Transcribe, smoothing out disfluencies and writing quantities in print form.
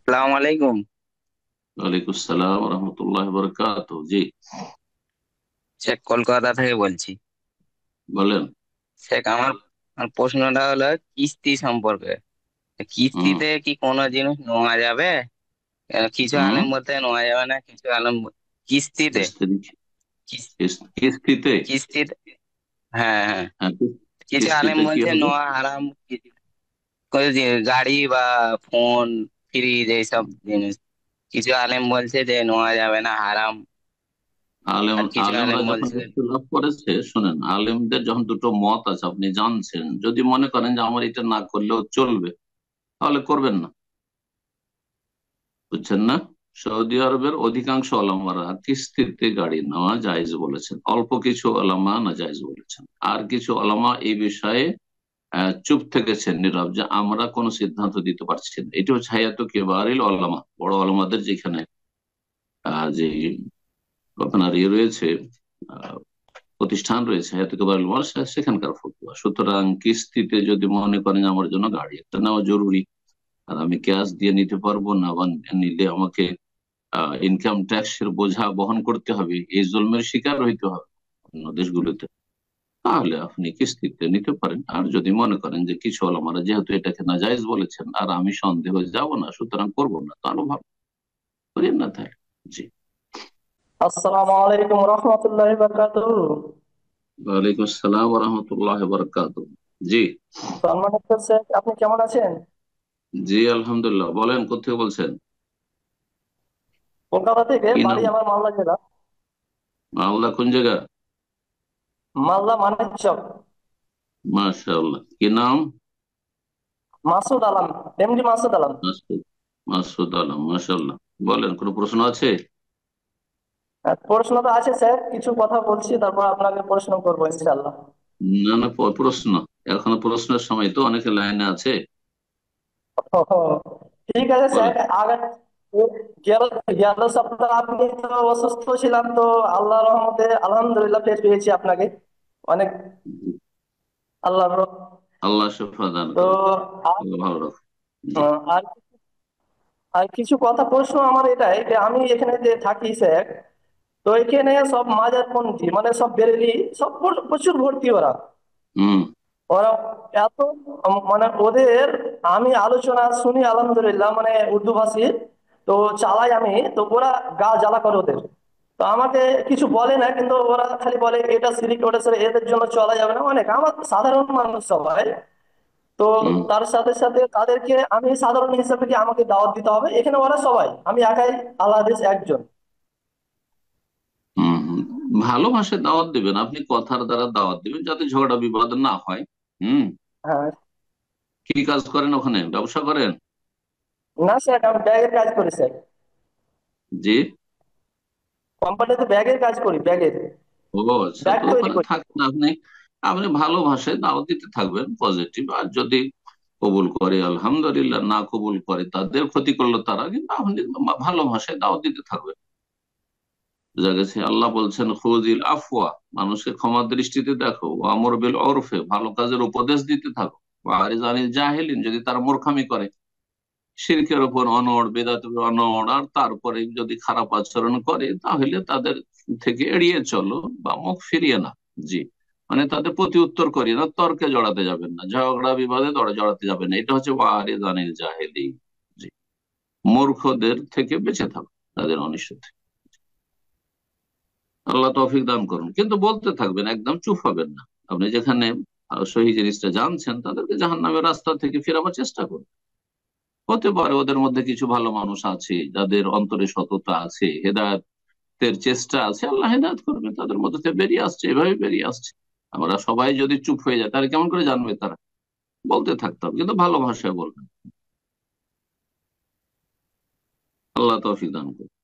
সালাম আলাইকুম। ওয়ালাইকুম আসসালাম রহমতুল্লাহ বরকাত। জি, শেখ কলকাতা থেকে বলছি। বলেন। শেখ আমার আমার প্রশ্নটা হলো কিস্তি সম্পর্কে। হুম। কিস্তিতে কি কোনো জিনিস নেওয়া যাবে? কিছু হুম। আলেম বলতে নেওয়া যাবে না, কিছু আলেম কিস্তিতে কিস- কিস্তিতে। কিস্তিতে, হ্যাঁ হ্যাঁ। হ্যাঁ, কিছু আলেম কিস্তিতে কি বলছে হবে? নেওয়া হারাম। কোনো গাড়ি বা ফোন, ফ্রিজ, এইসব জিনিস কিছু আলেম বলছে যে নেওয়া যাবে না, হারাম। আলেম আর কিছু আলেমরা আলেম যখন বলছে ইখতিলাফ করেছে, শুনেন, আলেমদের যখন দুটো মত আছে আপনি জানছেন, যদি মনে করেন যে আমার এটা না করলেও চলবে, তাহলে করবেন না। বুঝছেন না? সৌদি আরবের অধিকাংশ ওলামারা কিস্তিতে গাড়ি নেওয়া জায়েজ বলেছেন, অল্প কিছু ওলামা না জায়েজ বলেছেন। আর কিছু ওলামা এই বিষয়ে চুপ থেকেছেন, নীরব, যে আমরা কোনো সিদ্ধান্ত দিতে পারছি না। এটা হচ্ছে হায়াত কেবারিল ওলামা, বড় ওলামাদের যেখানে যে আপনার ইয়ে রয়েছে, আহ, প্রতিষ্ঠান রয়েছে, হায়াত কেবারিল ওলামা, সেখানকার ফতোয়া। সুতরাং কিস্তিতে যদি মনে করেন যে আমার জন্য গাড়ি একটা নেওয়া জরুরি, আর আমি ক্যাশ দিয়ে নিতে পারবো না, বা নিলে আমাকে ইনকাম ট্যাক্সের বোঝা বহন করতে হবে, এই জুলমের শিকার হইতে হবে অন্য দেশগুলোতে, তাহলে আপনি কিস্তিতে নিতে পারেন। আর যদি মনে করেন যে কিছু ওলামারা যেহেতু এটাকে নাজায়েজ বলেছেন আর আমি সন্দেহ যাব না, সুতরাং করবো না, তাহলে ভালো করেন না, তাই। জি। আসসালামু আলাইকুম রহমতুল্লাহি বারাকাতুহু। ওয়ালাইকুম আসসালাম রহমতুল্লাহ বরকাত। জি। সম্মানিত শেখ, আপনি কেমন আছেন? জি, আলহামদুলিল্লাহ। বলেন, কোথেকে বলছেন? কলকাতা থেকে, কি বাড়ি নাম? আমার মালদা জেলা। মালদা কোন জায়গা? মালদা মানিকচক। মাশাআল্লাহ, কি নাম? মাসুদ আলম। এমডি মাসুদ আলম। মাসুদ। মাসুদ আলম, মাশাআল্লাহ। বলেন, কোনো প্রশ্ন আছে? প্রশ্ন তো আছে স্যার, কিছু কথা বলছি তারপর আপনাকে প্রশ্ন করবো ইনশাআল্লাহ। না না, প্রশ্ন এখনো প্রশ্নের সময় তো, অনেকে লাইনে আছে। ওহো, ঠিক আছে স্যার। বলেন। আগে গেল গেল সপ্তাহ আপনি তো অসুস্থ ছিলাম, তো আল্লাহ রহমতে আলহামদুলিল্লাহ ফের পেয়েছি আপনাকে। অনেক আল্লাহ। আল্লাহ শফা দান তো করুন। আর আল্লাহ ভালো রাখুন। জি। আর আর কিছু কথা, প্রশ্ন আমার এটাই যে আমি এখানে যে থাকি স্যার, তো এখানে সব মাজারপন্থী, মানে সব বেরেলি, সব প্রচুর ভর্তি ওরা। হুম। ওরা এত, মানে ওদের আমি আলোচনা শুনি আলহামদুলিল্লাহ, মানে উর্দু ভাষী, তো চালাই আমি, তো ওরা গা জ্বালা করে ওদের। তো আমাকে কিছু বলে না, কিন্তু ওরা খালি বলে এটা সিরিক, ওটা সিরিক, এদের জন্য চলা যাবে না। অনেক আমার সাধারণ মানুষ সবাই, তো হুম। তার সাথে সাথে তাদেরকে আমি সাধারণ হিসেবে কি আমাকে দাওয়াত দিতে হবে? এখানে ওরা সবাই, আমি একাই আল্লাহ একজন। হুম। হুম। ভালো ভাষায় দাওয়াত দিবেন, আপনি কথার দ্বারা দাওয়াত দিবেন যাতে ঝগড়া বিবাদ না হয়। হুম। হ্যাঁ। কি কাজ করেন ওখানে, ব্যবসা করেন? না স্যার, আমি ব্যাগের কাজ করি স্যার। জি। কোম্পানিতে ব্যাগের কাজ করি, ব্যাগের ও আচ্ছা, ব্যাগ তো তৈরি ওখানে করি। থাকেন আপনি। আপনি ভালো ভাষায় দাওয়াত দিতে থাকবেন, পজিটিভ। আর যদি কবুল করে আলহামদুলিল্লাহ, না কবুল করে তাদের ক্ষতি করলো তারা, কিন্তু আপনি ভালো ভাষায় দাওয়াত দিতে থাকবেন। বোঝা গেছে? আল্লাহ বলছেন খুযিল আফওয়া, মানুষকে ক্ষমা দৃষ্টিতে দেখো, ওয়া আমর বিল উরফে, ভালো কাজের উপদেশ দিতে থাকো, ওয়া আরিজ আনিল জাহিলিন, যদি তারা মূর্খামি করে, শিরকের উপর অনড়, বেদাতের উপর অনড়, আর তারপরে যদি খারাপ আচরণ করে, তাহলে তাদের থেকে এড়িয়ে চলো বা মুখ ফিরিয়ে না। জি। মানে তাদের প্রতি উত্তর করি না, তর্কে জড়াতে যাবেন না, ঝগড়া বিবাদে জড়াতে যাবেন না। এটা হচ্ছে ওয়া আরিজ আনিল জাহিলিন। জি। মূর্খদের থেকে বেঁচে থাকো, তাদের অনিষ্ট থেকে। আল্লাহ তৌফিক দান করুন। কিন্তু বলতে থাকবেন, একদম চুপ হবেন না। আপনি যেখানে সহি জিনিসটা জানছেন, তাদেরকে জাহান্নামের রাস্তা থেকে ফেরাবার চেষ্টা করুন। হতে পারে ওদের মধ্যে কিছু ভালো মানুষ আছে, যাদের অন্তরে সততা আছে, হেদায়েতের চেষ্টা আছে, আল্লাহ হেদায়েত করবে, তাদের মধ্যে থেকে বেরিয়ে আসছে, এভাবে বেরিয়ে আসছে। আমরা সবাই যদি চুপ হয়ে যায়, তাহলে কেমন করে জানবে তারা? বলতে থাকতাম, কিন্তু ভালো ভাষায় বলবেন। আল্লাহ তৌফিক দান করুন।